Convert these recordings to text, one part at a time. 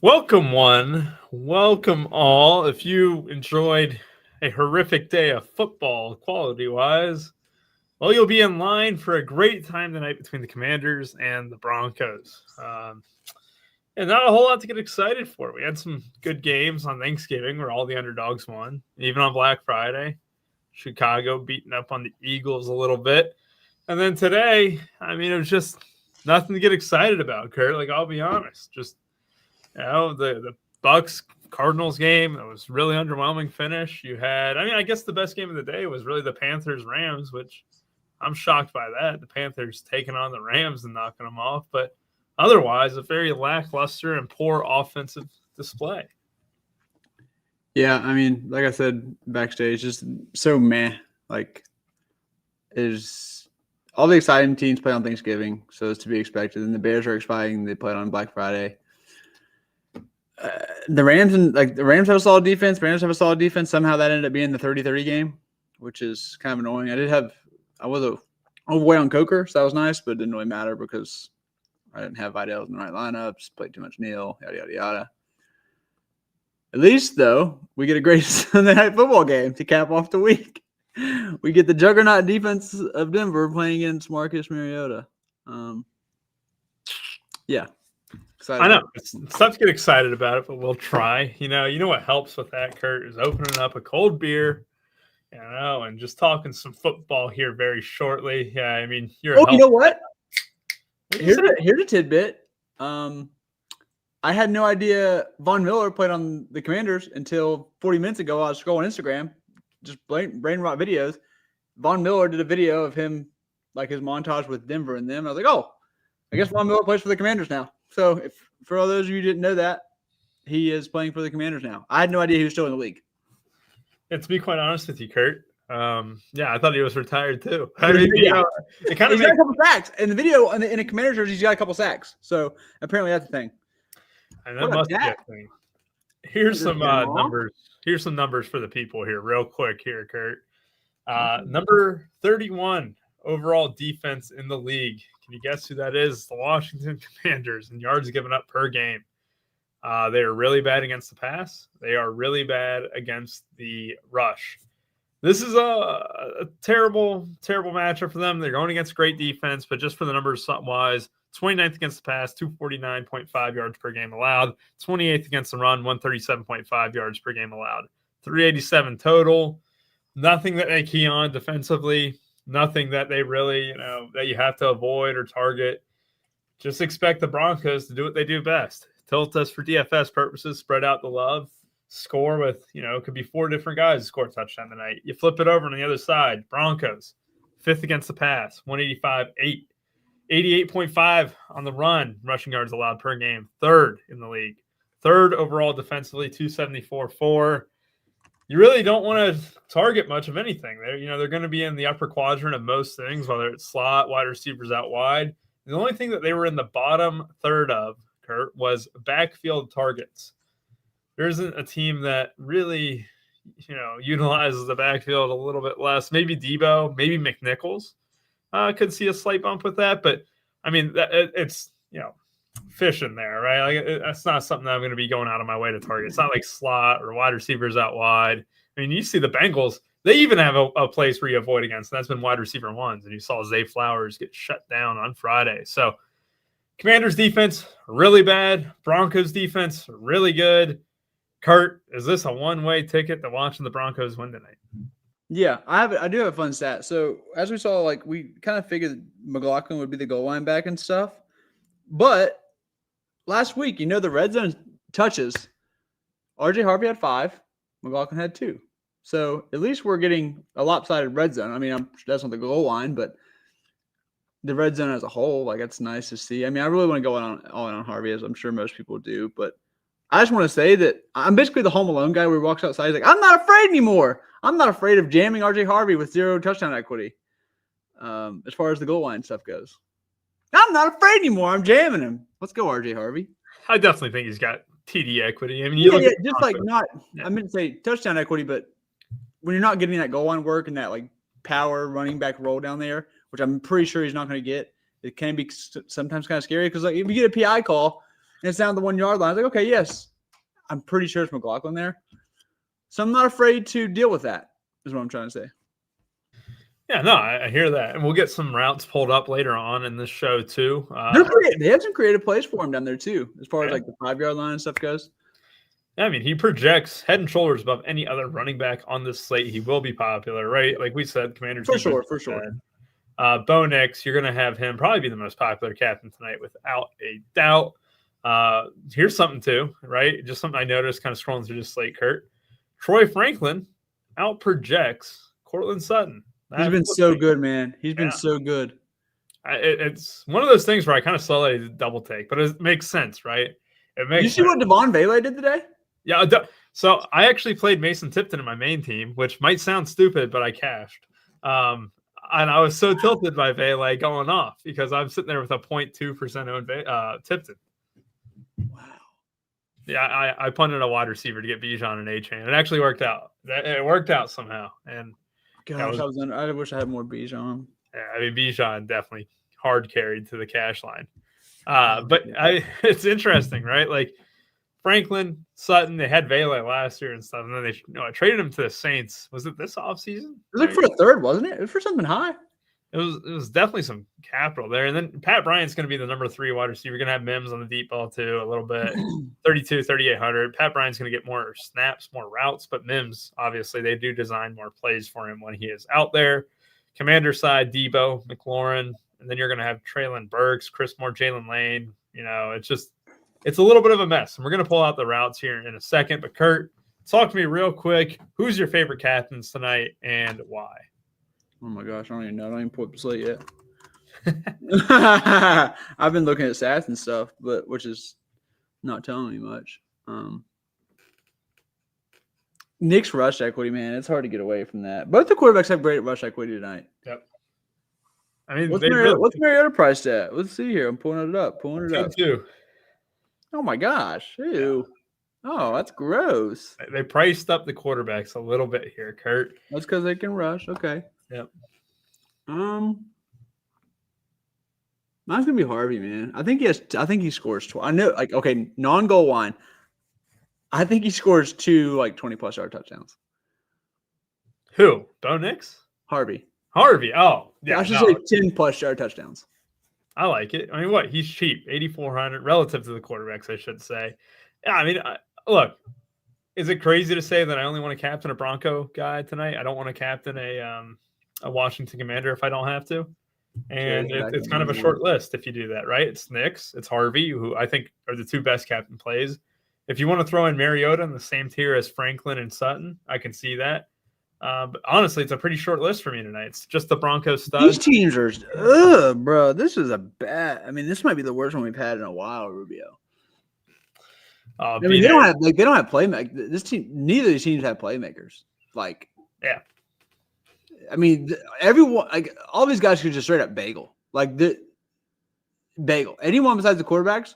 Welcome, one. Welcome, all. If you enjoyed a horrific day of football, quality wise, well, you'll be in line for a great time tonight between the Commanders and the Broncos. And not a whole lot to get excited for. We had some good games on Thanksgiving where all the underdogs won, even on Black Friday. Chicago beating up on the Eagles a little bit. And then today, it was just nothing to get excited about, Kurt. Like, I'll be honest. Just the Bucks Cardinals game, it was really underwhelming finish. You had, I guess the best game of the day was really the Panthers Rams, which I'm shocked by that. The Panthers taking on the Rams and knocking them off, but otherwise a very lackluster and poor offensive display. Yeah, like I said backstage, just so meh. Like, is all the exciting teams play on Thanksgiving, so it's to be expected. And the Bears are exciting; they played on Black Friday. The Rams have a solid defense. Rams have a solid defense. Somehow that ended up being the 30-30 game, which is kind of annoying. I was overweight on Coker, so that was nice, but it didn't really matter because I didn't have Vidal in the right lineups, played too much Neal, yada, yada, yada. At least, though, we get a great Sunday night football game to cap off the week. We get the juggernaut defense of Denver playing against Marcus Mariota. Yeah. I know it's tough to get excited about it, but we'll try. You know what helps with that, Kurt, is opening up a cold beer, and just talking some football here very shortly. Yeah, you're. Oh, you know what? Here's a tidbit. I had no idea Von Miller played on the Commanders until 40 minutes ago. I was scrolling Instagram, just brain rot videos. Von Miller did a video of him, like his montage with Denver and them. I was like, oh, I guess Von Miller plays for the Commanders now. So for all those of you who didn't know that, he is playing for the Commanders now. I had no idea he was still in the league. And to be quite honest with you, Kurt, I thought he was retired too. It kind of got a couple sacks in the video. In the Commanders jersey, he's got a couple sacks. So apparently that's the thing. And that must be a thing. Here's some numbers. Here's some numbers for the people here, real quick here, Kurt. Number 31 overall defense in the league. Can you guess who that is? The Washington Commanders in yards given up per game. They are really bad against the pass. They are really bad against the rush. This is a terrible, terrible matchup for them. They're going against great defense, but just for the numbers wise, 29th against the pass, 249.5 yards per game allowed. 28th against the run, 137.5 yards per game allowed. 387 total. Nothing that they key on defensively. Nothing that they really, that you have to avoid or target. Just expect the Broncos to do what they do best. Tilt us for DFS purposes, spread out the love, score with, it could be 4 different guys to score a touchdown tonight. You flip it over on the other side. Broncos, 5th against the pass, 185.8. 88.5 on the run, rushing yards allowed per game. 3rd in the league. 3rd overall defensively, 274.4. You really don't want to target much of anything. They're going to be in the upper quadrant of most things, whether it's slot, wide receivers out wide. The only thing that they were in the bottom third of, Kurt, was backfield targets. There isn't a team that really, utilizes the backfield a little bit less. Maybe Debo, maybe McNichols could see a slight bump with that. But, it's, fish in there, right? Like that's not something that I'm going to be going out of my way to target. It's not like slot or wide receivers out wide. You see the Bengals, they even have a place where you avoid against, and that's been wide receiver ones. And you saw Zay Flowers get shut down on Friday. So Commanders defense, really bad. Broncos defense, really good. Kurt, is this a one-way ticket to watching the Broncos win tonight? Yeah, I do have a fun stat. So as we saw, we kind of figured McLaughlin would be the goal line back and stuff. But last week, the red zone touches. RJ Harvey had 5. McLaughlin had 2. So at least we're getting a lopsided red zone. That's not the goal line, but the red zone as a whole, it's nice to see. I really want to go all in on Harvey, as I'm sure most people do. But I just want to say that I'm basically the Home Alone guy where he walks outside. He's like, I'm not afraid anymore. I'm not afraid of jamming RJ Harvey with 0 touchdown equity as far as the goal line stuff goes. I'm not afraid anymore. I'm jamming him. Let's go, RJ Harvey. I definitely think he's got TD equity. I meant to say touchdown equity, but when you're not getting that goal line work and that power running back roll down there, which I'm pretty sure he's not going to get, it can be sometimes kind of scary because if you get a PI call And it's down the 1 yard line. I was like, okay, yes. I'm pretty sure it's McLaughlin there. So I'm not afraid to deal with that, is what I'm trying to say. Yeah, no, I hear that. And we'll get some routes pulled up later on in this show, too. They have some creative plays for him down there, too, as far as like the 5 yard line and stuff goes. I mean, he projects head and shoulders above any other running back on this slate. He will be popular, right? Like we said, Commander. For sure. Bo Nix, you're going to have him probably be the most popular captain tonight without a doubt. Here's something, too, right? Just something I noticed kind of scrolling through this slate, Kurt. Troy Franklin out-projects Cortland Sutton. He's been so good, man. He's been so good. It's one of those things where I kind of slowly double take, but it makes sense, right? It makes. Did you see what Devon Vele did today? Yeah. So I actually played Mason Tipton in my main team, which might sound stupid, but I cashed. And I was so tilted by Vele going off because I'm sitting there with a 0.2% owned Tipton. Wow. Yeah, I punted a wide receiver to get Bijan and A-Chain. It actually worked out. It worked out somehow. And gosh, I wish I had more Bijan. Yeah, I mean, Bijan definitely hard carried to the cash line. But it's interesting, right? Like Franklin, Sutton, they had Vele last year and stuff, and then I traded him to the Saints. Was it this offseason? It was like for a third, wasn't it? It was for something high. It was definitely some capital there. And then Pat Bryant's going to be the number 3 wide receiver. You're going to have Mims on the deep ball too, a little bit. 3,800. Pat Bryant's going to get more snaps, more routes, but Mims, obviously, they do design more plays for him when he is out there. Commander side, Debo, McLaurin, and then you're going to have Traylon Burks, Chris Moore, Jalen Lane. It's a little bit of a mess. And we're going to pull out the routes here in a second. But Kurt, talk to me real quick. Who's your favorite captains tonight and why? Oh my gosh, I don't even know. I don't even pull up the slate yet. I've been looking at stats and stuff, which is not telling me much. Nick's rush equity, man, it's hard to get away from that. Both the quarterbacks have great rush equity tonight. Yep. I mean, what's Mariota priced at? Let's see here. I'm pulling it up. 2-2. Oh my gosh. Ew. Oh, that's gross. They priced up the quarterbacks a little bit here, Kurt. That's because they can rush. Okay. Yep. Mine's gonna be Harvey, man. I think he scores 12. I know, like, okay, non-goal line. I think he scores 2 like 20+ yard touchdowns. Who? Bo Nix? Harvey. Oh, yeah. I should say 10+ yard touchdowns. I like it. I mean, what? He's cheap, 8,400 relative to the quarterbacks, I should say. Yeah, I mean, look, is it crazy to say that I only want to captain a Bronco guy tonight? I don't want to captain a Washington Commander if I don't have to. And it's kind of a short list if you do that, right? It's Nix, it's Harvey, who I think are the 2 best captain plays. If you want to throw in Mariota in the same tier as Franklin and Sutton, I can see that. But honestly, it's a pretty short list for me tonight. It's just the Broncos stuff. These teams are, bro. This is a bad. I mean, this might be the worst one we've had in a while, Rubio. I mean, they don't have playmakers. This team, neither of these teams have playmakers. Like, yeah. I mean, everyone, like, all these guys could just straight up bagel. Like, bagel. Anyone besides the quarterbacks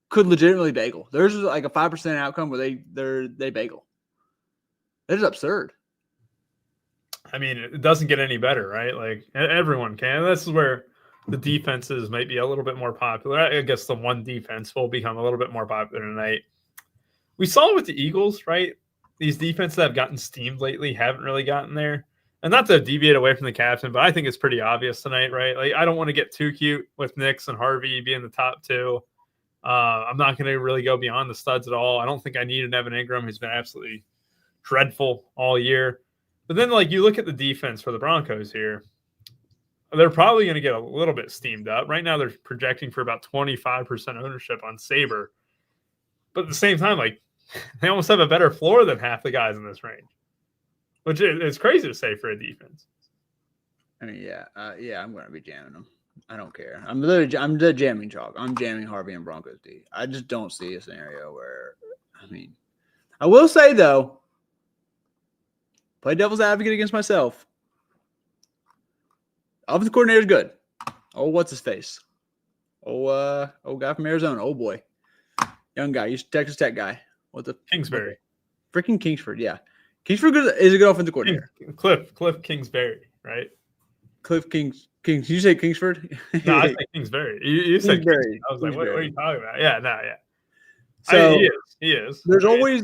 could legitimately bagel. There's like a 5% outcome where they bagel. That is absurd. I mean, it doesn't get any better, right? Like, everyone can. This is where the defenses might be a little bit more popular. I guess the one defense will become a little bit more popular tonight. We saw it with the Eagles, right? These defenses that have gotten steamed lately haven't really gotten there. And not to deviate away from the captain, but I think it's pretty obvious tonight, right? Like, I don't want to get too cute with Nix and Harvey being the top 2. I'm not going to really go beyond the studs at all. I don't think I need an Evan Ingram who's been absolutely dreadful all year. But then, like, you look at the defense for the Broncos here. They're probably going to get a little bit steamed up. Right now, they're projecting for about 25% ownership on Sabre. But at the same time, like, they almost have a better floor than half the guys in this range, which is crazy to say for a defense. I mean, yeah, I'm going to be jamming them. I don't care. I'm the jamming chalk. I'm jamming Harvey and Broncos D. I just don't see a scenario where, I mean, I will say, though, play devil's advocate against myself. Offensive coordinator is good. Oh, what's his face? Oh, guy from Arizona. Oh boy, young guy. He's Texas Tech guy. What's the Kingsbury? Freaking Kingsford. Yeah, Kingsford is a good offensive coordinator. Cliff Kingsbury, right? Cliff Kings. Did you say Kingsford? No, I say Kingsbury. You said Kingsbury. I was like, what are you talking about? Yeah, no, yeah. So he is. There's always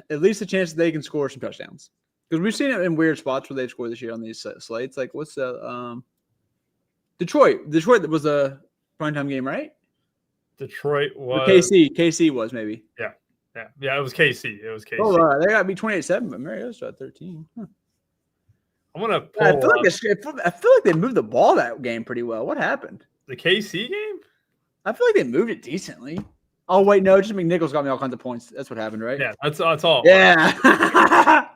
at least a chance that they can score some touchdowns because we've seen it in weird spots where they've scored this year on these slates. Like what's the Detroit? Detroit was a primetime game, right? Detroit was or KC was maybe. Yeah. It was KC. It was KC. Oh, they got to be 28-7, but Mariota's at 13. Huh. I'm gonna pull. I feel like they moved the ball that game pretty well. What happened? The KC game? I feel like they moved it decently. Oh wait, no, just McNichols got me all kinds of points. That's what happened, right? Yeah, that's all. Yeah.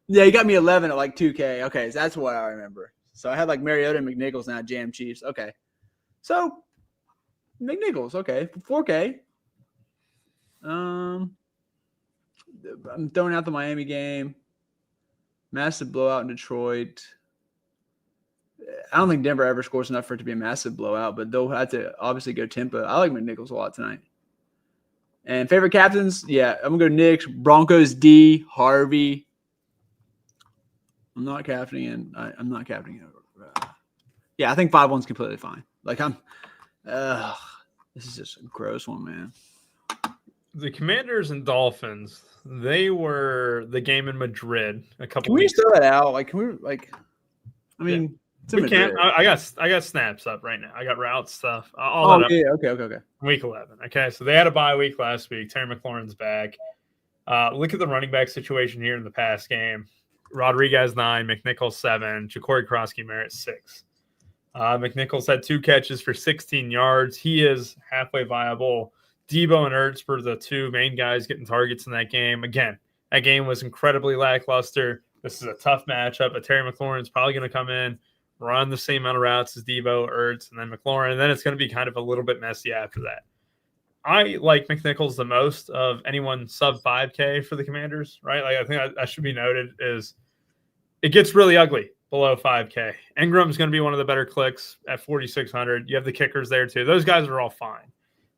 Yeah, he got me 11 at like 2K. Okay, so that's what I remember. So I had like Mariota and McNichols now, Jam Chiefs. Okay. So McNichols, okay. 4K. I'm throwing out the Miami game. Massive blowout in Detroit. I don't think Denver ever scores enough for it to be a massive blowout, but they'll have to obviously go tempo. I like McNichols a lot tonight. And favorite captains, yeah, I'm going to go Knicks, Broncos, D, Harvey. I'm not captaining. I'm not captaining. Yeah, I think 5-1's completely fine. Like this is just a gross one, man. The Commanders and Dolphins, they were the game in Madrid a couple weeks. Can we throw that out? Like, can we, like, I mean, yeah. We can't. I got snaps up right now. I got route stuff. Yeah. Okay. Week 11. Okay. So they had a bye week last week. Terry McLaurin's back. Look at the running back situation here in the past game. Rodriguez 9, McNichols 7, Ja'Cory Krosky-Merritt 6. McNichols had 2 catches for 16 yards. He is halfway viable. Debo and Ertz were the 2 main guys getting targets in that game. Again, that game was incredibly lackluster. This is a tough matchup, but Terry McLaurin's probably going to come in, run the same amount of routes as Debo, Ertz, and then McLaurin, and then it's going to be kind of a little bit messy after that. I like McNichols the most of anyone sub 5K for the Commanders, right? Like I think that should be noted is it gets really ugly below 5K. Ingram's going to be one of the better clicks at 4,600. You have the kickers there too. Those guys are all fine.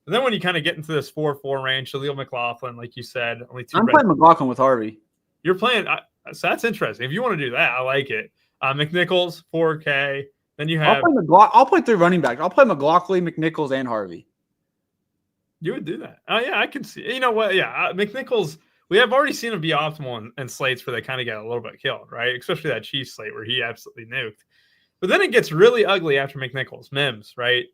But then when you kind of get into this 4-4 range, Khalil McLaughlin, like you said, only 2. I'm playing McLaughlin with Harvey. You're playing. So that's interesting. If you want to do that, I like it. McNichols, 4K. Then you have. I'll play 3 running backs. I'll play McLaughlin, McNichols, and Harvey. You would do that. Oh, yeah, I can see. You know what? Yeah, McNichols, we have already seen him be optimal in slates where they kind of got a little bit killed, right? Especially that Chiefs slate where he absolutely nuked. But then it gets really ugly after McNichols. Mims, right?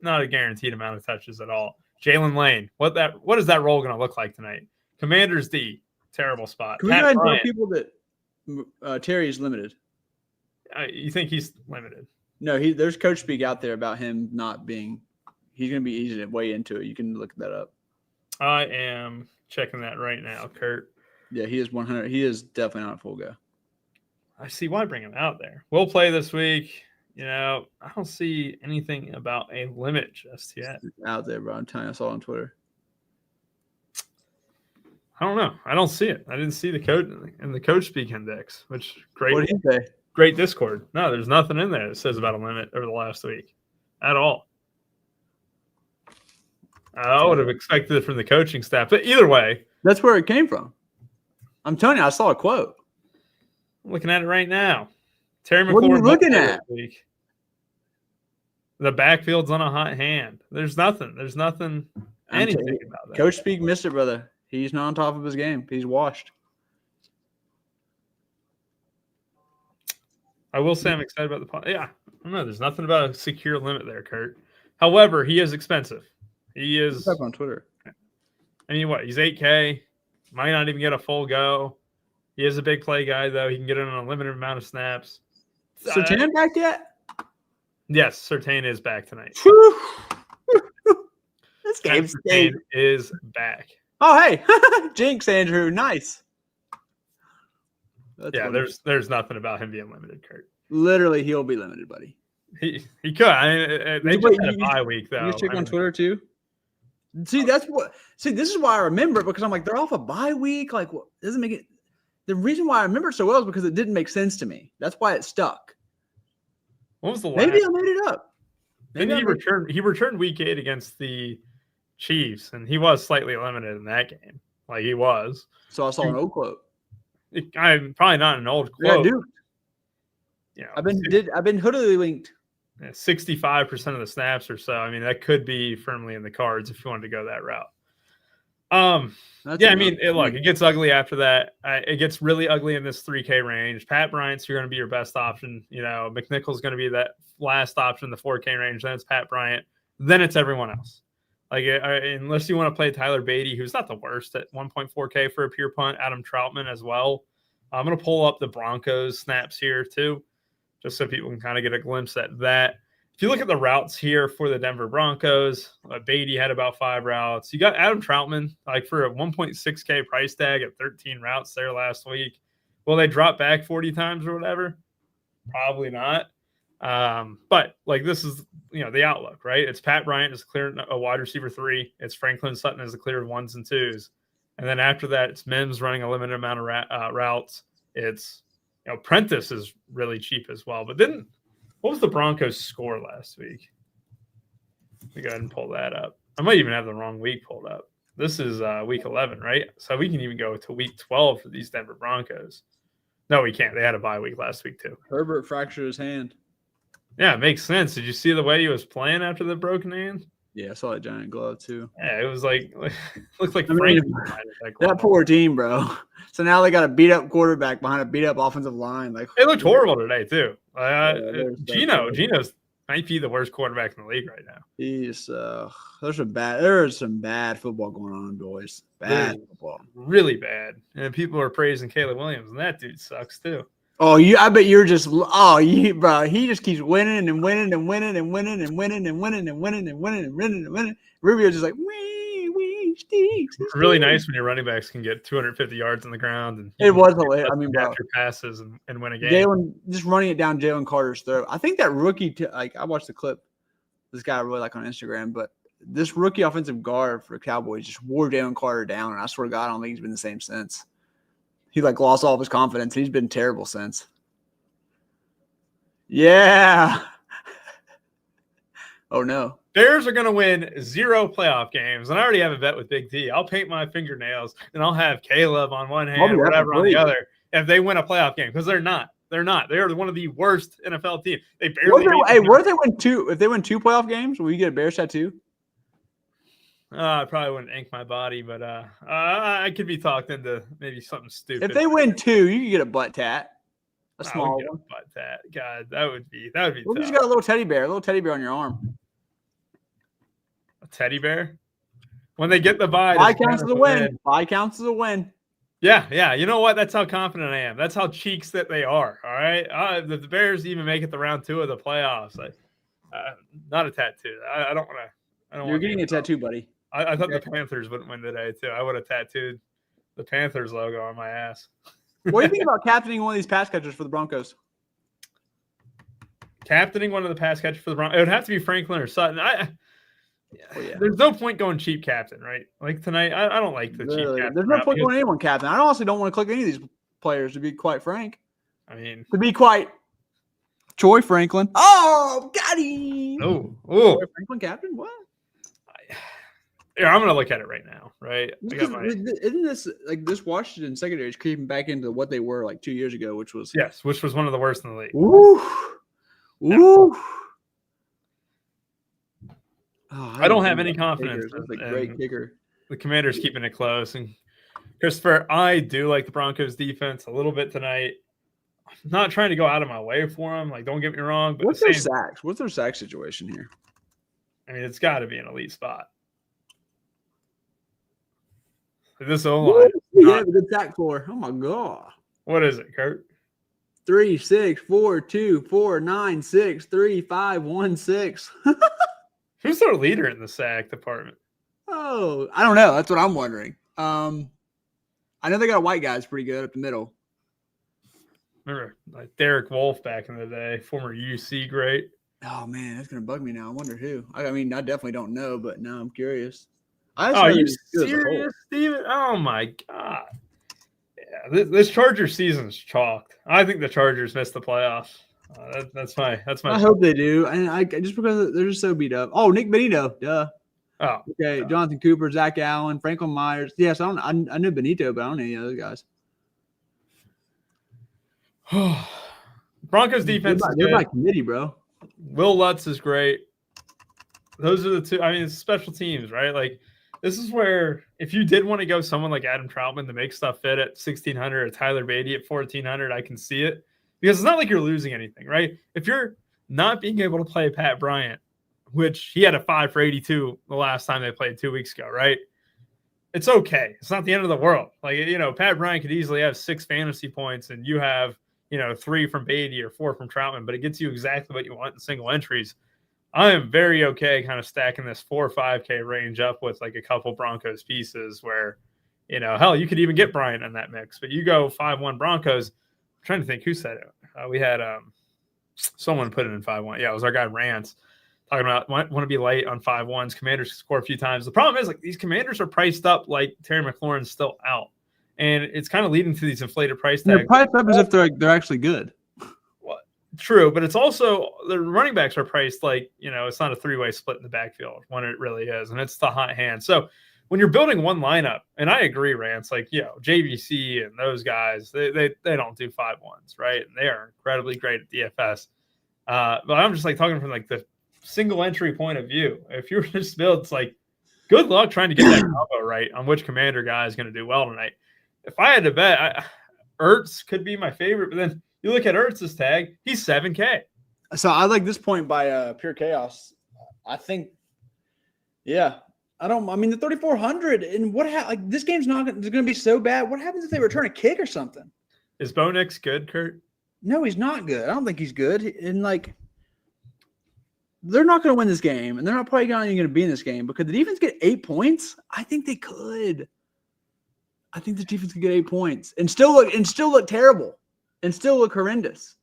Not a guaranteed amount of touches at all. Jalen Lane, what is that role going to look like tonight? Commanders D, terrible spot. Can we go ahead and tell people that Terry is limited? You think he's limited? No, there's coach speak out there about him not being. He's going to be easy to weigh into it. You can look that up. I am checking that right now, Kurt. Yeah, he is 100. He is definitely not a full go. I see why bring him out there. We'll play this week. You know, I don't see anything about a limit just yet. It's out there, bro. I'm telling you, I saw it on Twitter. I don't know. I don't see it. I didn't see the code in the coach speak index, which great. What did he say? Great Discord. No, there's nothing in there that says about a limit over the last week at all. I would have expected it from the coaching staff, but either way, that's where it came from. I'm telling you, I saw a quote. I'm looking at it right now. Terry McLaurin. What are you looking at? The backfield's on a hot hand. There's nothing anything about that. Coach speak missed it, brother. He's not on top of his game. He's washed. I will say I'm excited about the pod. Yeah, I don't know. There's nothing about a secure limit there, Kurt. However, he is expensive. He is up on Twitter. I mean, what? He's 8K. Might not even get a full go. He is a big play guy, though. He can get in on a limited amount of snaps. Surtain back yet? Yes, Surtain is back tonight. This game's is back. Oh, hey. Jinx, Andrew. Nice. That's funny. There's nothing about him being limited, Kurt. Literally, he'll be limited, buddy. He could. I mean, they just had a bye week, though. You check on Twitter, too? See, this is why I remember it, because I'm like, they're off a bye week. Like, what doesn't make it. The reason why I remember it so well is because it didn't make sense to me. That's why it stuck. What was the last? Maybe I made it up. Then he returned week 8 against the Chiefs, and he was slightly limited in that game. Like he was. So I saw an old quote. I'm probably not an old quote. Yeah, dude. Yeah, I've been hoodily linked. 65% of the snaps or so. I mean, that could be firmly in the cards if you wanted to go that route. Yeah, I mean, look, it gets ugly after that. It gets really ugly in this 3K range. Pat Bryant's going to be your best option. You know, McNichol's going to be that last option in the 4K range. Then it's Pat Bryant. Then it's everyone else. Like, unless you want to play Tyler Beatty, who's not the worst at 1.4K for a pure punt. Adam Troutman as well. I'm going to pull up the Broncos snaps here too, just so people can kind of get a glimpse at that. If you look at the routes here for the Denver Broncos, Beatty had about 5 routes. You got Adam Troutman, like for a 1.6K price tag at 13 routes there last week. Will they drop back 40 times or whatever? Probably not. But like this is, you know, the outlook, right? It's Pat Bryant is clear a wide receiver 3. It's Franklin Sutton as a clear 1s and 2s. And then after that, it's Mims running a limited amount of routes. It's, you know, Prentice is really cheap as well. But then what was the Broncos' score last week? Let me go ahead and pull that up. I might even have the wrong week pulled up. This is week 11, right? So we can even go to week 12 for these Denver Broncos. No, we can't. They had a bye week last week too. Herbert fractured his hand. Yeah, it makes sense. Did you see the way he was playing after the broken hand? Yeah, I saw a giant glove too. Yeah, it was like looked like that poor team, bro. So now they got a beat up quarterback behind a beat up offensive line. Like it looked horrible today too. Geno's might be the worst quarterback in the league right now. He's there's some bad football going on, boys. Bad football, really bad. And people are praising Caleb Williams, and that dude sucks too. Oh, I bet you're just bro. He just keeps winning and winning and winning and winning and winning and winning and winning and winning and winning and winning. Rubio's just like really nice when your running backs can get 250 yards on the ground and it was hilarious. I mean, bro, after passes and win a game. Jalen just running it down Jalen Carter's throat. I think that rookie, like I watched the clip. This guy I really like on Instagram, but this rookie offensive guard for the Cowboys just wore Jalen Carter down, and I swear to God, I don't think he's been the same since. He like lost all of his confidence. He's been terrible since. Yeah. Oh no. Bears are going to win 0 playoff games, and I already have a bet with Big T. I'll paint my fingernails, and I'll have Caleb on one hand, whatever on the other, if they win a playoff game, because they're not. They're not. They are one of the worst NFL teams. They barely. What if they win 2? If they win 2 playoff games, will you get a Bears tattoo? I probably wouldn't ink my body, but I could be talked into maybe something stupid. If they win 2, you can get a butt tat. A small one. Butt tat. God, that would be tough. You just got a little teddy bear on your arm. A teddy bear? When they get the bye. Bye counts as a win. Bye counts as a win. Yeah. You know what? That's how confident I am. That's how cheeks that they are. All right. The Bears even make it to round 2 of the playoffs. Not a tattoo. I don't want to. You're getting a tattoo, buddy. I thought the Panthers wouldn't win today too. I would have tattooed the Panthers logo on my ass. What do you think about captaining one of these pass catchers for the Broncos? Captaining one of the pass catchers for the Broncos? It would have to be Franklin or Sutton. There's no point going cheap captain, right? Like tonight, I don't like the cheap captain. There's no point going anyone captain. I honestly don't want to click any of these players, to be quite frank. I mean, to be quite Troy Franklin. Oh, got him. Oh, Troy Franklin captain? What? Yeah, I'm gonna look at it right now. Right? Isn't this like this Washington secondary is creeping back into what they were like 2 years ago, which was one of the worst in the league. Ooh. Oh, I don't have any confidence. That's a great kicker. The Commanders keeping it close, and Christopher, I do like the Broncos defense a little bit tonight. I'm not trying to go out of my way for them. Like, don't get me wrong. But what's their sacks? What's their sack situation here? I mean, it's got to be an elite spot. This O-line. Yeah, the good sack for. Oh my god. What is it, Kurt? 3, 6, 4, 2, 4, 9, 6, 3, 5, 1, 6. Who's their leader in the sack department? Oh, I don't know. That's what I'm wondering. I know they got a white guy that's pretty good up the middle. Remember, like Derek Wolfe back in the day, former UC great. Oh man, that's gonna bug me now. I wonder who. I mean, I definitely don't know, but now I'm curious. Are you serious, Steven? Oh my god! Yeah, this Chargers season's chalked. I think the Chargers missed the playoffs. That's my. I hope they do, and I just because they're just so beat up. Oh, Nick Benito, duh. Oh, okay. Jonathan Cooper, Zach Allen, Franklin Myers. Yes, I know Benito, but I don't know any other guys. Broncos defense. They're by committee, bro. Will Lutz is great. Those are the two. I mean, it's special teams, right? Like This is where if you did want to go someone like Adam Troutman to make stuff fit at 1,600 or Tyler Beatty at 1,400, I can see it because it's not like you're losing anything, right? If you're not being able to play Pat Bryant, which he had a 5 for 82 the last time they played 2 weeks ago, right? It's okay. It's not the end of the world. Like, Pat Bryant could easily have 6 fantasy points and you have, 3 from Beatty or 4 from Troutman, but it gets you exactly what you want in single entries. I am very okay kind of stacking this 4 or 5K range up with like a couple Broncos pieces where, hell, you could even get Bryant in that mix, but you go 5-1 Broncos. I'm trying to think who said it. We had someone put it in 5-1. Yeah, it was our guy Rance talking about want to be late on 5-1s. Commanders score a few times. The problem is like these Commanders are priced up like Terry McLaurin's still out. And it's kind of leading to these inflated price tags. They're priced up as if they're actually good. True, but it's also the running backs are priced like, it's not a 3-way split in the backfield when it really is. And it's the hot hand. So when you're building one lineup, and I agree, Rance, like, JVC and those guys, they don't do 5-1s, right? And they are incredibly great at DFS. But I'm just like talking from like the single entry point of view. If you were to just build, it's like, good luck trying to get that combo right on which Commander guy is going to do well tonight. If I had to bet, Ertz could be my favorite, but then you look at Ertz's tag, he's 7K. So I like this point by Pure Chaos. I think, the 3,400 and like this game's not going to be so bad. What happens if they return a kick or something? Is Bo Nix good, Kurt? No, he's not good. I don't think he's good. And like, they're not going to win this game, and they're not probably going to be in this game because the defense get 8 points. I think they could. I think the defense could get 8 points and still look terrible. And still look horrendous.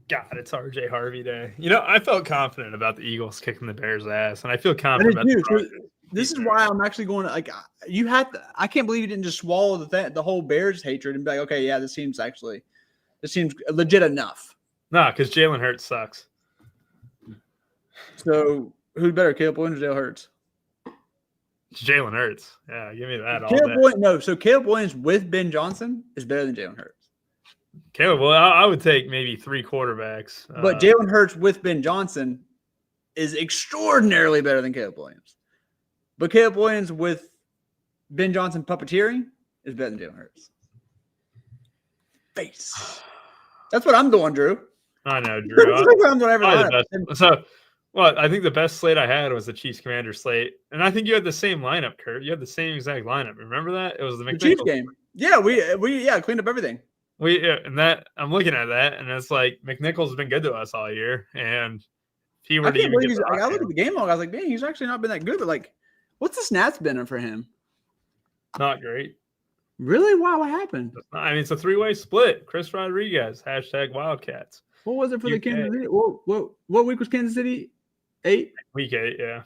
God, it's RJ Harvey day. I felt confident about the Eagles kicking the Bears' ass, and I feel confident about the This is why I'm actually going to like. You had to. I can't believe you didn't just swallow the whole Bears hatred and be like, okay, yeah, this seems legit enough. Nah, because Jalen Hurts sucks. So who's better, Caleb Williams or Jalen Hurts? Jalen Hurts. Yeah, give me that. So Caleb Williams with Ben Johnson is better than Jalen Hurts. Caleb, well, I would take maybe 3 quarterbacks. But Jalen Hurts with Ben Johnson is extraordinarily better than Caleb Williams. But Caleb Williams with Ben Johnson puppeteering is better than Jalen Hurts. Face. That's what I'm doing, Drew. I know, Drew. I'm doing everything. I think the best slate I had was the Chiefs Commander slate. And I think you had the same lineup, Kurt. You had the same exact lineup. Remember that? It was the Chiefs game. Yeah, we cleaned up everything. I'm looking at that, and it's like McNichols has been good to us all year. And if he were to even I look at the game log, I was like, man, he's actually not been that good. But like, what's the snaps been for him? Not great. Really? Wow, what happened? It's a 3-way split. Chris Rodriguez, #Wildcats. What was it for the Kansas City? What week was Kansas City? 8? Week 8, yeah.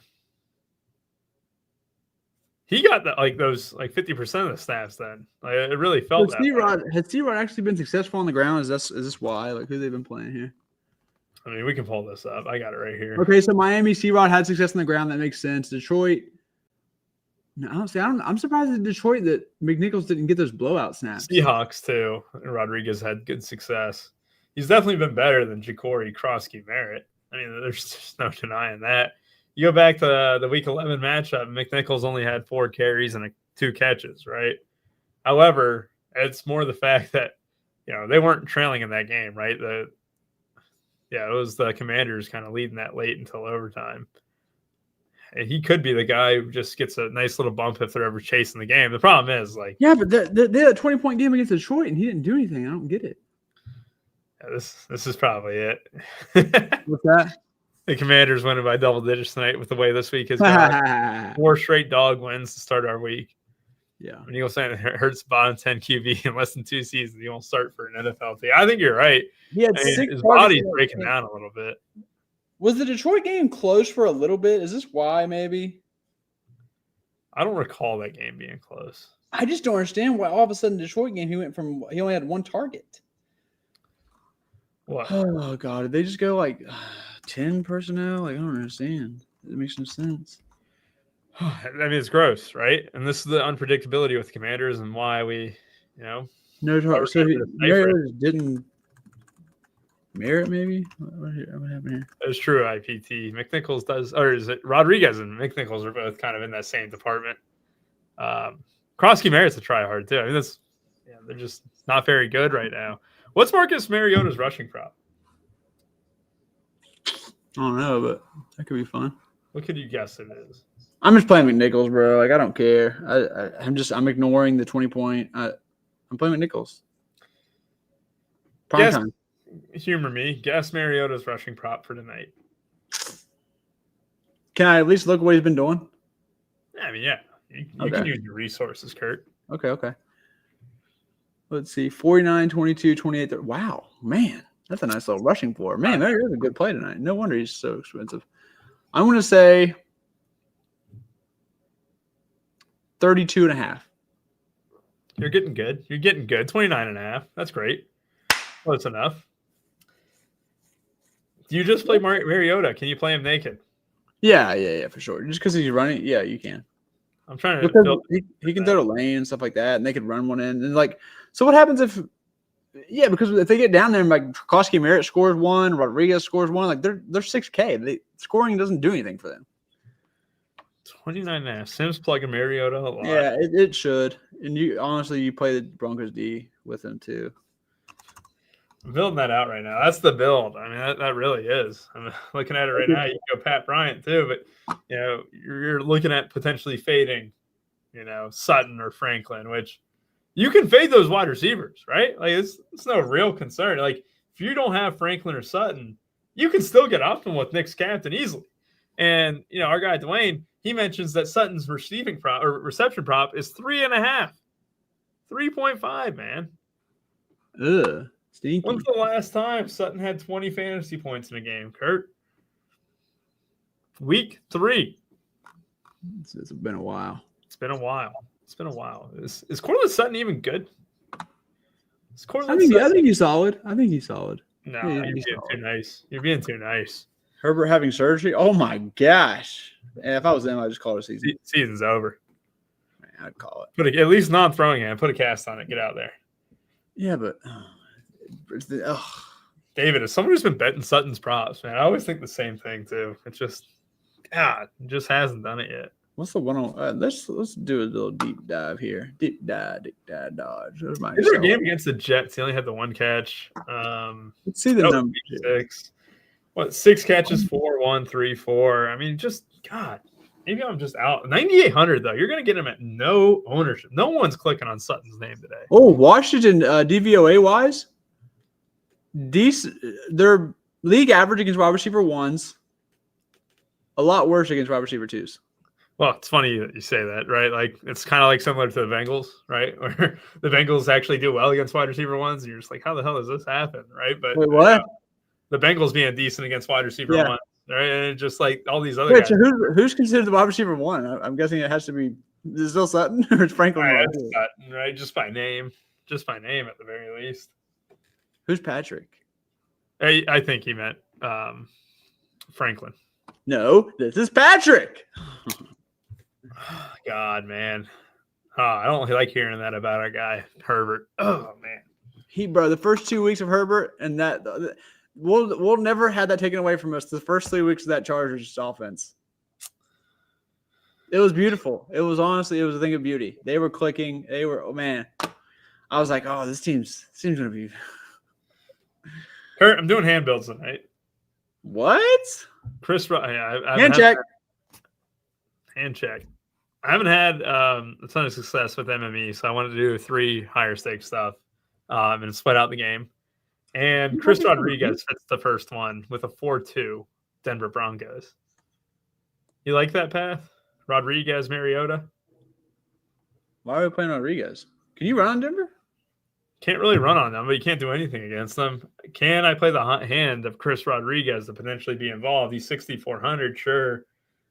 He got those 50% of the snaps then. Like, it really felt that way. Has C-Rod actually been successful on the ground? Is this why? Like, who they've been playing here? I mean, we can pull this up. I got it right here. Okay, so Miami, C-Rod had success on the ground. That makes sense. Detroit. No, honestly, I'm surprised at Detroit that McNichols didn't get those blowout snaps. Seahawks, too. Rodriguez had good success. He's definitely been better than Ja'Cory Kroski-Merritt. I mean, there's just no denying that. You go back to the Week 11 matchup, McNichols only had 4 carries and 2 catches, right? However, it's more the fact that, they weren't trailing in that game, right? It was the Commanders kind of leading that late until overtime. And he could be the guy who just gets a nice little bump if they're ever chasing the game. The problem is, like... Yeah, but they had a 20-point game against Detroit, and he didn't do anything. I don't get it. Yeah, this is probably it. What's that? The Commanders winning by double digits tonight with the way this week has gone. 4 straight dog wins to start our week. Yeah. When you go saying it hurts bottom 10 QB in less than 2 seasons, you won't start for an NFL team. I think you're right. His body's breaking down a little bit. Was the Detroit game close for a little bit? Is this why maybe? I don't recall that game being close. I just don't understand why all of a sudden the Detroit game he only had 1 target. What? Oh God, did they just go like 10 personnel? Like, I don't understand. It makes no sense. I mean, it's gross, right? And this is the unpredictability with Commanders and why we, no target. So Mariota didn't. Merritt, maybe? What happened here? That's true, IPT. McNichols does, or is it Rodriguez and McNichols are both kind of in that same department. Krosky Merritt's a try-hard, too. I mean, they're just not very good right now. What's Marcus Mariota's rushing prop? I don't know, but that could be fun. What could you guess it is? I'm just playing McNichols, bro. Like, I don't care. I'm ignoring the 20-point. I'm playing McNichols. Prime time. Humor me. Guess Mariota's rushing prop for tonight. Can I at least look what he's been doing? I mean, yeah. You can use your resources, Kurt. Okay. Let's see. 49, 22, 28. 30. Wow, man. That's a nice little rushing floor. Man, that is a good play tonight. No wonder he's so expensive. I'm going to say 32.5. You're getting good. 29.5. That's great. Close enough. Do you just play Mariota? Can you play him naked? Yeah, for sure. Just because he's running, yeah, you can. I'm trying to. He can throw the lane and stuff like that, and they could run one in. And like, so what happens if? Yeah, because if they get down there and like Krosky Merritt scores one, Rodriguez scores one, like they're $6K. Scoring doesn't do anything for them. 29.5. Sims plugging Mariota a lot. Yeah, it should. And you play the Broncos D with them too. I'm building that out right now. That's the build. I mean, that really is. I'm looking at it right now. You can go Pat Bryant too, but you're looking at potentially fading, Sutton or Franklin, which you can fade those wide receivers, right? Like it's no real concern. Like if you don't have Franklin or Sutton, you can still get off them with Nick's captain easily. And our guy Dwayne, he mentions that Sutton's reception prop is 3.5, 3.5, man. Ugh. Stinky. When's the last time Sutton had 20 fantasy points in a game, Kurt? Week 3. It's been a while. It's been a while. Is Cortland Sutton even good? I think he's solid. No, you're being too nice. You're being too nice. Herbert having surgery? Oh, my gosh. And if I was them, I'd just call it a season. Season's over. Man, I'd call it. At least non-throwing hand. Put a cast on it. Get out there. Yeah, but David, as someone who's been betting Sutton's props, man, I always think the same thing too. It's just, God, it just hasn't done it yet. What's the one on? Let's do a little deep dive here. Deep dive, dodge. Is there a game against the Jets? He only had the one catch. Let's see the numbers. 6. 6 catches, 4, 1, 3, 4. I mean, just God. Maybe I'm just out. 9,800 though. You're gonna get him at no ownership. No one's clicking on Sutton's name today. Oh, Washington DVOA wise, their league average against wide receiver 1s, a lot worse against wide receiver 2s. Well, it's funny that you say that, right? Like it's kind of like similar to the Bengals, right? Where the Bengals actually do well against wide receiver 1s, and you're just like, how the hell does this happen, right? But wait, what? The Bengals being decent against wide receiver 1s, right? And just like all these other guys. So who's considered the wide receiver 1? I'm guessing it has to be. Is it still Sutton or it's Franklin? Sutton, right? Just by name at the very least. Who's Patrick? I think he meant Franklin. No, this is Patrick. God, man. I don't like hearing that about our guy, Herbert. Oh, man. The first 2 weeks of Herbert and that we'll never have that taken away from us. The first 3 weeks of that Chargers offense. It was beautiful. It was a thing of beauty. They were clicking. They were, oh man. I was like, oh, this team's going to be. Kurt, I'm doing hand builds tonight. What? Chris, hand check. Hand check. I haven't had a ton of success with MME, so I wanted to do 3 higher stakes stuff and split out the game. And Chris Rodriguez fits the first one with a 4-2 Denver Broncos. You like that path? Rodriguez, Mariota? Why are we playing Rodriguez? Can you run on Denver? Can't really run on them, but you can't do anything against them. Can I play the hand of Chris Rodriguez to potentially be involved? He's 6,400, sure.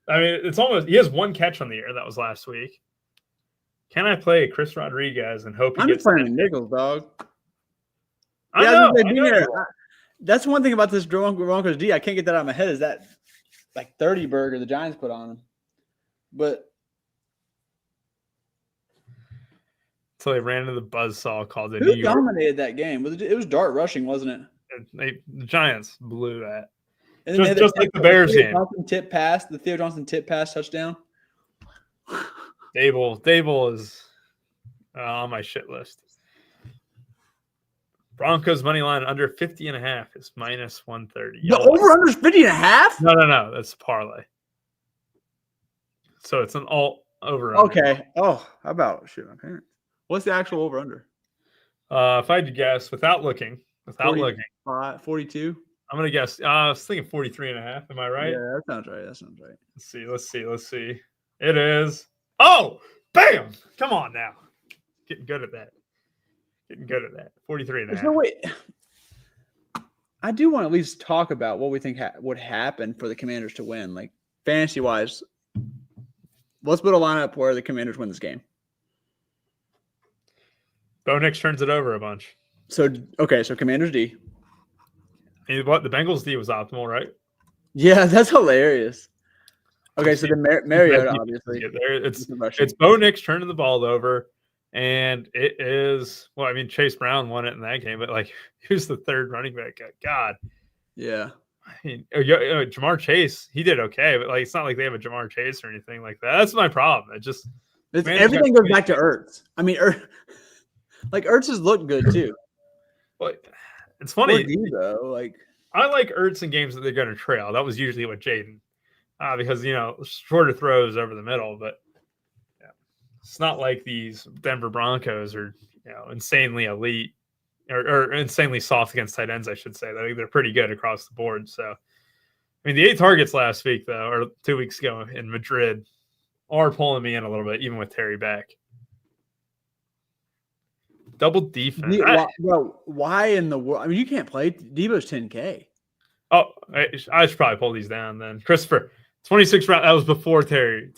I mean, it's almost – he has 1 catch on the year. That was last week. Can I play Chris Rodriguez and hope he gets – I'm playing Nichols, dog. I know. That's one thing about this Broncos D. I can't get that out of my head is that like 30 burger the Giants put on him. But until they ran into the buzzsaw called it. Who dominated that game? It was dart rushing, wasn't it? The Giants blew that. And Just like the Bears game. The Theo Johnson tip pass touchdown. Dable is on my shit list. Broncos money line under 50.5 is minus 130. The over-under is 50.5? No. That's a parlay. So it's an alt over. Okay. Oh, how about shit my parents? What's the actual over-under? If I had to guess, without looking, 42. I'm gonna guess. I was thinking 43.5. Am I right? Yeah, that sounds right. Let's see. It is. Oh, bam! Come on now. Getting good at that. 43.5. No wait. I do want to at least talk about what we think would happen for the Commanders to win, like fantasy wise. Let's put a lineup where the Commanders win this game. Bo Nix turns it over a bunch. So Commanders D. What the Bengals D was optimal, right? Yeah, that's hilarious. Okay, so the Mariota obviously. It's Bo Nix turning the ball over, and it is Chase Brown won it in that game, but like who's the third running back? God. Yeah. I mean, Jamar Chase, he did okay, but like it's not like they have a Jamar Chase or anything like that. That's my problem. Everything goes back to Ertz. I mean, Ertz has looked good too. But it's funny though. Like I like Ertz in games that they're going to trail. That was usually what Jaden, because shorter throws over the middle. But yeah, it's not like these Denver Broncos are insanely elite or insanely soft against tight ends. I should say they're pretty good across the board. So I mean, the 8 targets last week though, or 2 weeks ago in Madrid, are pulling me in a little bit, even with Terry back. Double defense. Why in the world? I mean, you can't play. Debo's 10K. Oh, I should probably pull these down then. Christopher, 26 round. That was before Terry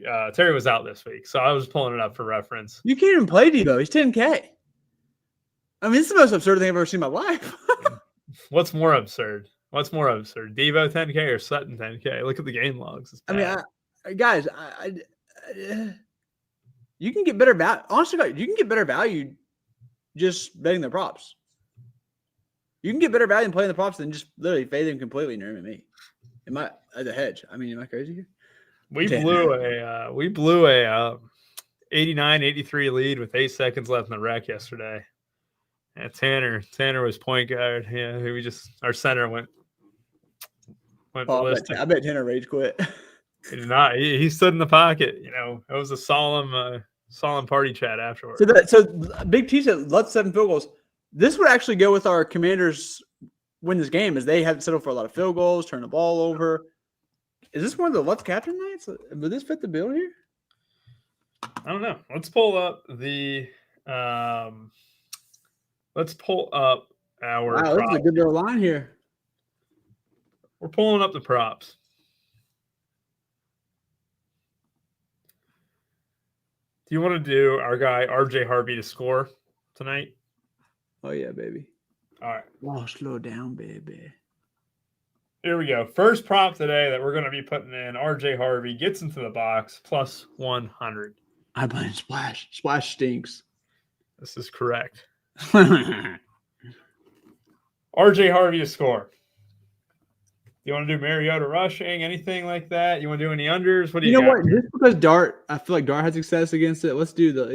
was out this week, so I was pulling it up for reference. You can't even play Debo. He's 10K. I mean, it's the most absurd thing I've ever seen in my life. What's more absurd? Debo 10K or Sutton 10K? Look at the game logs. Guys, you can get better value. Honestly, you can get better value just betting the props. You can get better value in playing the props than just literally fade them completely in your MMA. Am I as a hedge? I mean, am I crazy here? We blew a 89-83 lead with 8 seconds left in the rec yesterday. And Tanner was point guard. Yeah, our center went ballistic. I bet Tanner rage quit. He did not. He stood in the pocket. It was a solemn party chat afterwards. So Big T said, let's 7 field goals. This would actually go with our Commanders win this game, as they had to settle for a lot of field goals, turn the ball over. Is this one of the let's captain nights? Would this fit the bill here? I don't know. Let's pull up our. Wow, this is a good little line here. We're pulling up the props. Do you want to do our guy RJ Harvey to score tonight? Oh yeah, baby. All right. Oh, slow down, baby. Here we go. First prop today that we're going to be putting in: RJ Harvey gets into the box plus 100. I blame Splash. Splash stinks. This is correct. RJ Harvey to score. You want to do Mariota rushing, anything like that? You want to do any unders? What do you got? What? Just because Dart, I feel like Dart had success against it. Let's do the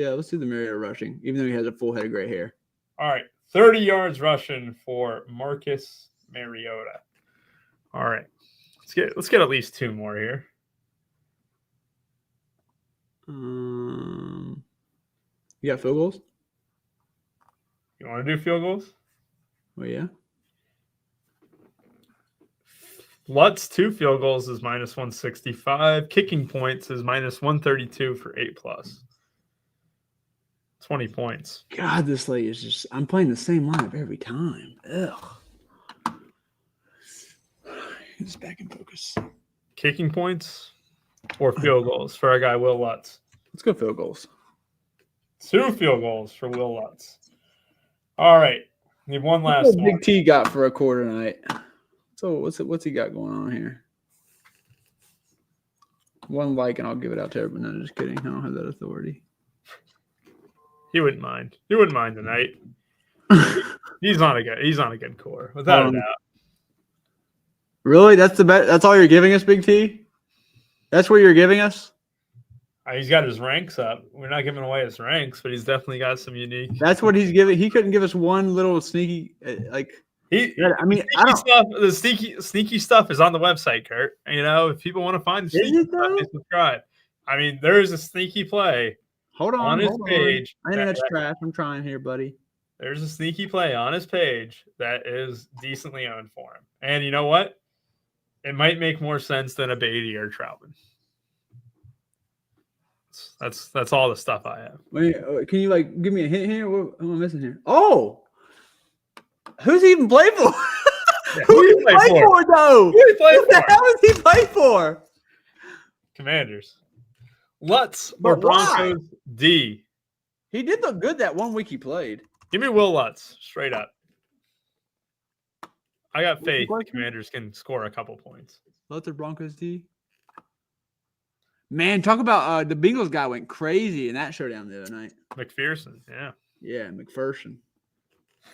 Mariota rushing, even though he has a full head of gray hair. All right, 30 yards rushing for Marcus Mariota. All right, let's get at least 2 more here. You got field goals? You want to do field goals? Oh yeah. Lutz 2 field goals is minus 165. Kicking points is minus 132 for 8+. 20 points. God, this slate is just, I'm playing the same lineup every time. Ugh. It's back in focus. Kicking points or field goals for our guy Will Lutz? Let's go field goals. 2 field goals for Will Lutz. All right. Need one last one. Big T got for a quarter night. So what's he got going on here? 1 like and I'll give it out to everyone. No, just kidding. I don't have that authority. He wouldn't mind. You wouldn't mind tonight. He's on a good core, without a doubt. Really? That's the bet. That's all you're giving us, Big T? That's what you're giving us? He's got his ranks up. We're not giving away his ranks, but he's definitely got some unique. That's what he's giving. He couldn't give us one little sneaky like. The sneaky stuff is on the website, Kurt. You know, if people want to find the sneaky stuff, they subscribe. I mean, there is a sneaky play. Hold on his page. I think that's trash. I'm trying here, buddy. There's a sneaky play on his page that is decently owned for him. And you know what? It might make more sense than a Beatty or Troutman. That's all the stuff I have. Wait, can you like give me a hint here? What am I missing here? Oh, who's he even play for? Yeah, who do you play for though? Who the hell does he play for? Commanders. Lutz or Broncos D. He did look good that 1 week he played. Give me Will Lutz, straight up. I got faith the Commanders can score a couple points. Lutz or Broncos D. Man, talk about the Bengals guy went crazy in that showdown the other night. McPherson, yeah. Yeah, McPherson.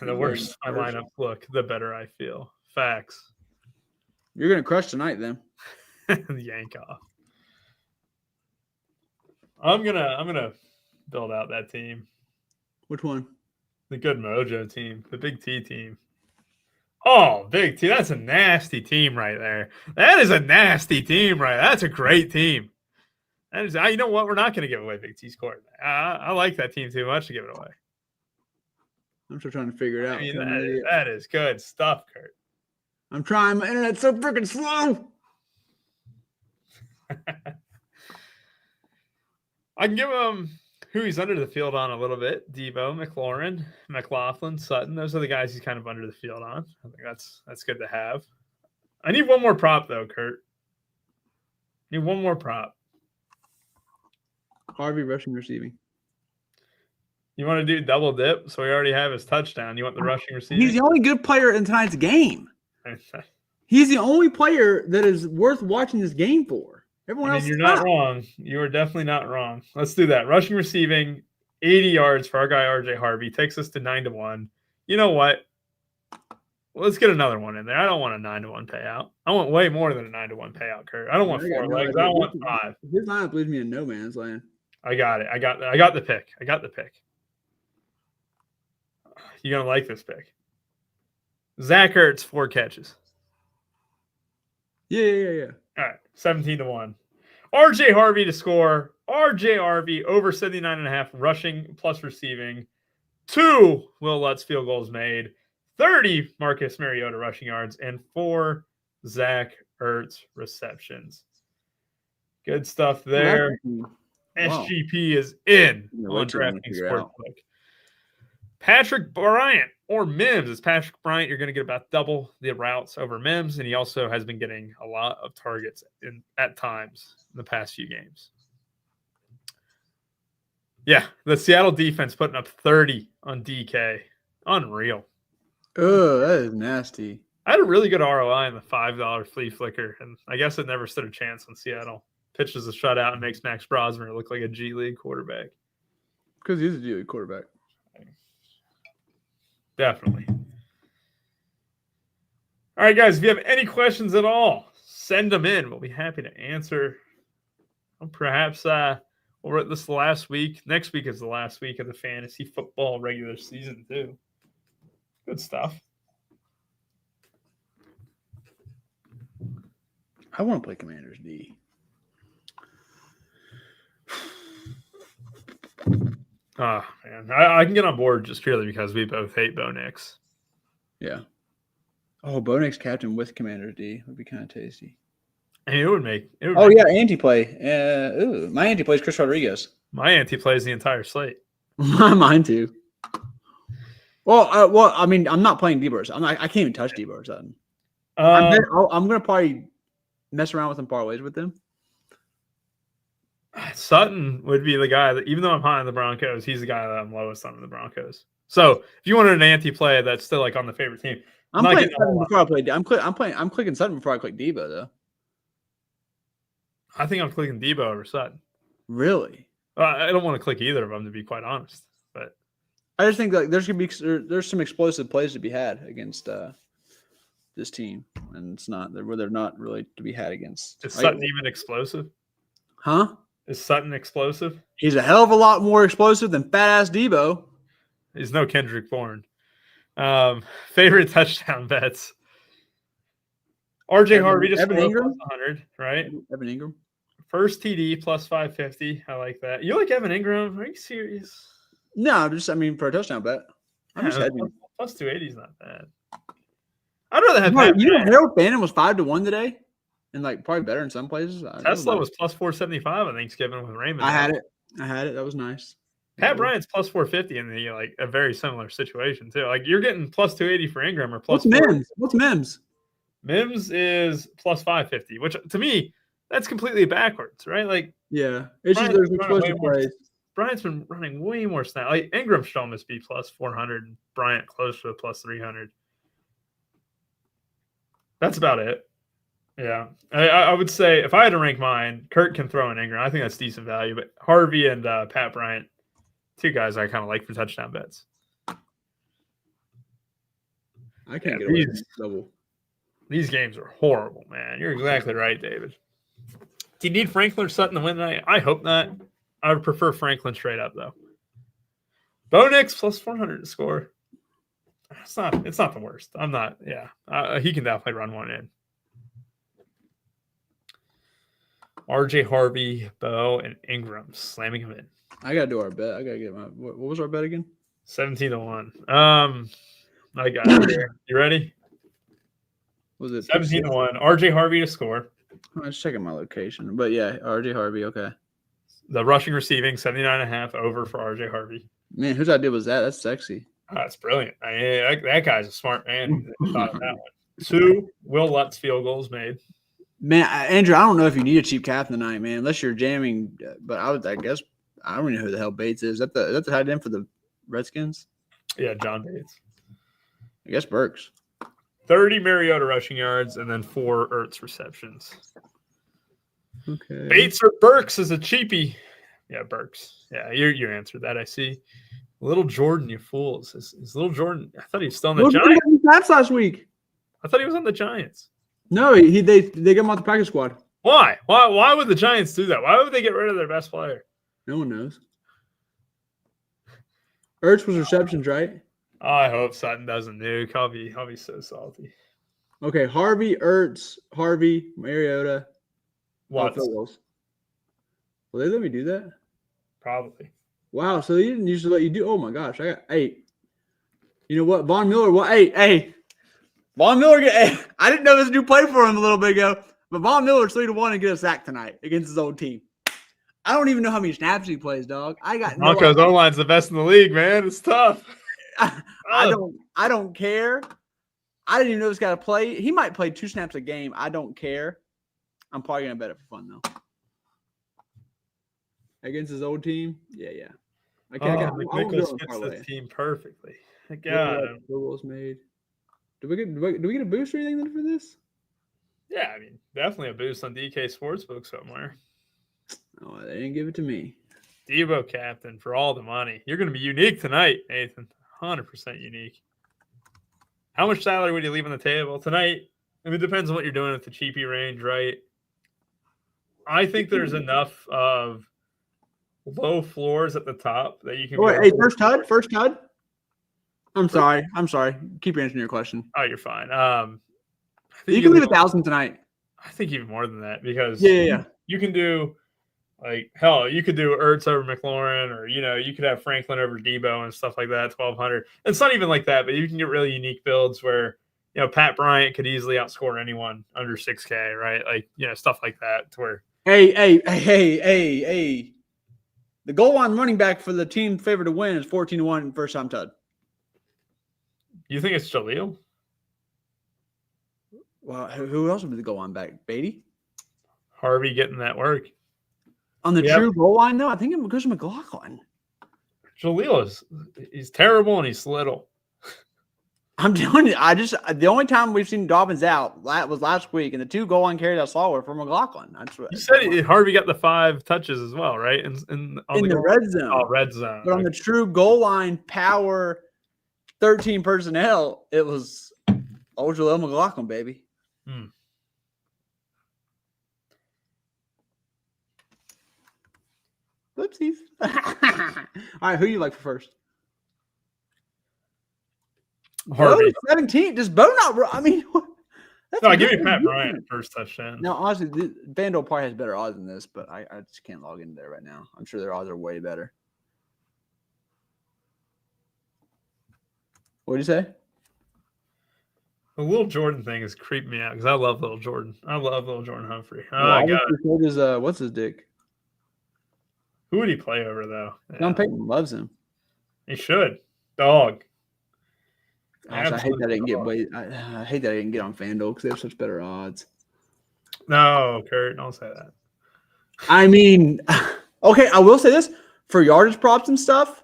The worse my lineups look, the better I feel. Facts. You're gonna crush tonight, then. Yank off. I'm gonna build out that team. Which one? The Good Mojo team, the Big T team. Oh, Big T, that's a nasty team right there. That is a nasty team, right? That's a great team. That is, you know what? We're not going to give away Big T's court. I like that team too much to give it away. I'm still trying to figure it out. I mean, that is good stuff, Kurt. I'm trying. My internet's so freaking slow. I can give him who he's under the field on a little bit. Debo, McLaurin, McLaughlin, Sutton. Those are the guys he's kind of under the field on. I think that's good to have. I need one more prop, though, Kurt. I need one more prop. Harvey rushing receiving. You want to do double dip? So we already have his touchdown. You want the rushing receiving? He's the only good player in tonight's game. He's the only player that is worth watching this game for. Everyone else, you're not wrong. You are definitely not wrong. Let's do that. Rushing receiving, 80 yards for our guy RJ Harvey. Takes us to 9-1. You know what? Let's get another one in there. I don't want a 9-1 payout. I want way more than a 9-1 payout, Kurt. I don't want 4 legs. I want 5. His lineup leaves me in no man's land. I got it. I got the pick. You're gonna like this pick. Zach Ertz, 4 catches. Yeah. All right, 17-1. RJ Harvey to score. RJ Harvey over 79.5 rushing plus receiving. 2 Will Lutz field goals made. 30 Marcus Mariota rushing yards and 4 Zach Ertz receptions. Good stuff there. Wow. SGP is in on DraftKings Sportsbook. Patrick Bryant or Mims. It's Patrick Bryant. You're going to get about double the routes over Mims, and he also has been getting a lot of targets at times in the past few games. Yeah, the Seattle defense putting up 30 on DK. Unreal. Oh, that is nasty. I had a really good ROI in the $5 flea flicker, and I guess it never stood a chance on Seattle. Pitches a shutout and makes Max Brosmer look like a G League quarterback. Because he's a G League quarterback. Definitely. All right, guys, if you have any questions at all, send them in. We'll be happy to answer. Perhaps this is the last week. Next week is the last week of the fantasy football regular season, too. Good stuff. I want to play Commanders D. Oh, man. I can get on board just purely because we both hate Bo Nix. Yeah. Oh, Bo Nix captain with Commanders D would be kind of tasty. And it would make. Anti-play. My anti-play is Chris Rodriguez. My anti-play is the entire slate. Mine too. Well, I mean, I'm not playing Debo. I can't even touch Debo or something. I'm gonna probably mess around with some parlays with them. Sutton would be the guy that, even though I'm high on the Broncos, he's the guy that I'm lowest on in the Broncos. So if you wanted an anti-play that's still like on the favorite team, I'm playing Sutton before I play. I'm clicking Sutton before I click Debo though. I think I'm clicking Debo over Sutton. Really? I don't want to click either of them, to be quite honest. But I just think like there's some explosive plays to be had against this team, and they're not really to be had against. Is Sutton even explosive? Huh? Is Sutton explosive? He's a hell of a lot more explosive than fat ass Debo. He's no Kendrick Bourne. Favorite touchdown bets. RJ Harvey to score plus 100, right? Evan Ingram. First TD plus 550. I like that. You like Evan Ingram? Are you serious? No, for a touchdown bet. I'm just hedging. Plus 280 is not bad. I'd rather have Pat. Harold Bannon was 5-1 today, and like probably better in some places. Tesla was plus 475 on Thanksgiving with Raymond. I had it. That was nice. Pat Bryant's plus 450 in the like a very similar situation too. Like you're getting plus 280 for Ingram or plus. What's Mims? Mims is plus 550, which to me that's completely backwards, right? Like yeah, it's just there's explosive plays. Bryant's been running way more snaps. Like Ingram should almost be plus 400, and Bryant close to a plus 300. That's about it. Yeah, I would say if I had to rank mine, Kurt can throw in Ingram. I think that's decent value, but Harvey and Pat Bryant, two guys I kind of like for touchdown bets. I can't get away from double. These games are horrible, man. You're exactly right, David. Do you need Franklin or Sutton to win tonight? I hope not. I would prefer Franklin straight up, though. Bo Nix plus 400 to score. It's not the worst. I'm not. Yeah, he can definitely run one in. RJ Harvey, Bo, and Ingram slamming him in. I gotta do our bet. I gotta get my. What was our bet again? 17-1. I got it here. You ready? Was it 17-1? RJ Harvey to score. I was checking my location, but yeah, RJ Harvey. Okay. The rushing, receiving 79.5 over for RJ Harvey. Man, whose idea was that? That's sexy. Oh, that's brilliant. That guy's a smart man. Thought of that one. 2 Will Lutz field goals made. Man, Andrew, I don't know if you need a cheap captain tonight, man, unless you're jamming. But I guess I don't even know who the hell Bates is. Is that the tight end for the Redskins? Yeah, John Bates. I guess Burks. 30 Mariota rushing yards and then 4 Ertz receptions. Okay. Bates or Burks is a cheapie. Yeah, Burks. Yeah, you answered that. I see. Little Jordan, you fools. Is Little Jordan? I thought he was still on the Giants. Snaps last week. I thought he was on the Giants. No, they got him off the practice squad. Why? Why would the Giants do that? Why would they get rid of their best player? No one knows. Ertz was receptions, right? Oh, I hope Sutton doesn't nuke. I'll be so salty. Okay, Harvey, Ertz, Mariota. What? Will they let me do that? Probably. Wow, so he didn't usually let you do. Oh my gosh, I got 8. You know what, Von Miller? What? Hey, Von Miller. I didn't know this dude played for him a little bit ago, but Von Miller's 3-1 and get a sack tonight against his old team. I don't even know how many snaps he plays, dog. I got Broncos O-line's the best in the league, man. It's tough. I don't care. I didn't even know this guy to play. He might play 2 snaps a game. I don't care. I'm probably gonna bet it for fun though. Against his old team, yeah. McNichols fits this team perfectly. God, goals made. Do we get a boost or anything then for this? Yeah, I mean, definitely a boost on DK Sportsbook somewhere. Oh, they didn't give it to me. Debo captain for all the money. You're going to be unique tonight, Nathan. 100% unique. How much salary would you leave on the table tonight? I mean, it depends on what you're doing at the cheapie range, right? I think there's enough of low floors at the top that you can. Oh, hey, first HUD. I'm sorry. Keep answering your question. Oh, you're fine. You can leave 1,000 tonight. I think even more than that because yeah. You can do like hell. You could do Ertz over McLaurin, or you could have Franklin over Debo and stuff like that. 1,200. It's not even like that, but you can get really unique builds where Pat Bryant could easily outscore anyone under 6K, right? Like stuff like that. To where hey. The goal line running back for the team favored to win is 14-1 first time TUD. You think it's Jaleel? Well, who else would be the goal line back? Beatty? Harvey getting that work. On the true goal line, though, I think it goes to McLaughlin. Jaleel he's terrible and he's little. I'm telling you, the only time we've seen Dobbins out was last week, and the 2 goal line carries I saw were for McLaughlin. That's what You said Harvey got the 5 touches as well, right? In the red zone. Oh, red zone. But on the true goal line power 13 personnel, it was old Jaleel McLaughlin, baby. Whoopsies. All right, who you like for first? Harvey. 17. Does Bo not? I mean, no, give me Pat Bryant first touchdown. Now, honestly, FanDuel probably has better odds than this, but I just can't log into there right now. I'm sure their odds are way better. What did you say? The little Jordan thing is creeping me out because I love little Jordan. I love little Jordan Humphrey. Oh, my God. What's his dick? Who would he play over, though? John Payton loves him. He should. Dog. I hate that I didn't I hate that I didn't get on FanDuel because they have such better odds. No, Kurt, don't say that. I mean, okay, I will say this. For yardage props and stuff,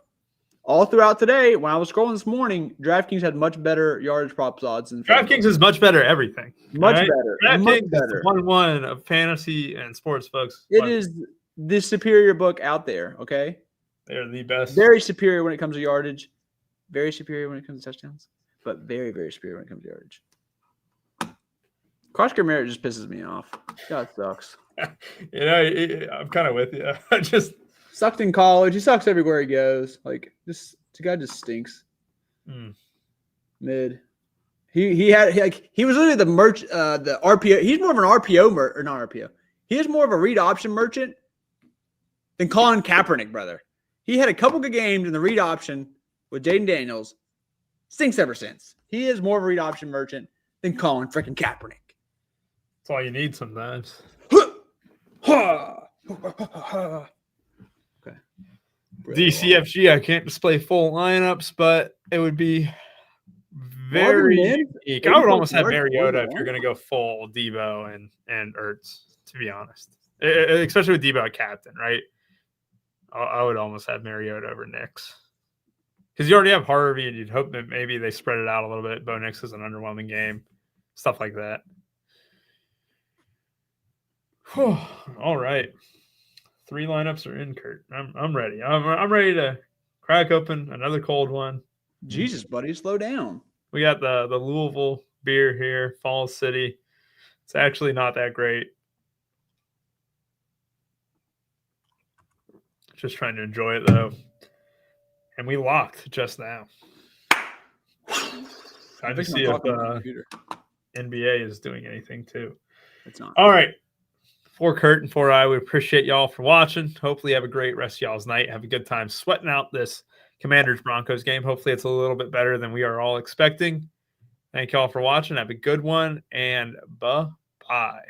all throughout today, when I was scrolling this morning, DraftKings had much better yardage props odds than DraftKings is much better at everything. Much better. DraftKings is 1-1 of fantasy and sports, folks. It is the superior book out there, okay? They're the best. Very superior when it comes to yardage. Very superior when it comes to touchdowns. But very, very superior when it comes to yardage. Cross merit just pisses me off. God, sucks. I'm kind of with you. I just sucked in college. He sucks everywhere he goes. Like this guy just stinks. Mid. He was literally the RPO. He's more of an RPO or not RPO. He is more of a read option merchant than Colin Kaepernick, brother. He had a couple good games in the read option with Jaden Daniels. Stinks ever since. He is more of a read option merchant than Colin freaking Kaepernick. That's all you need sometimes. Okay. DCFG, I can't display full lineups, but it would be very unique. I would almost have Mariota if you're going to go full Debo and Ertz, to be honest. Especially with Debo at captain, right? I would almost have Mariota over Nix. Because you already have Harvey, and you'd hope that maybe they spread it out a little bit. Bo Nix is an underwhelming game. Stuff like that. Whew. All right. 3 lineups are in, Kurt. I'm ready. I'm ready to crack open another cold one. Jesus, buddy, slow down. We got the Louisville beer here, Falls City. It's actually not that great. Just trying to enjoy it, though. And we locked just now. Trying to see if NBA is doing anything, too. It's not. All right. For Kurt and for I, we appreciate y'all for watching. Hopefully you have a great rest of y'all's night. Have a good time sweating out this Commanders-Broncos game. Hopefully it's a little bit better than we are all expecting. Thank y'all for watching. Have a good one, and bye-bye.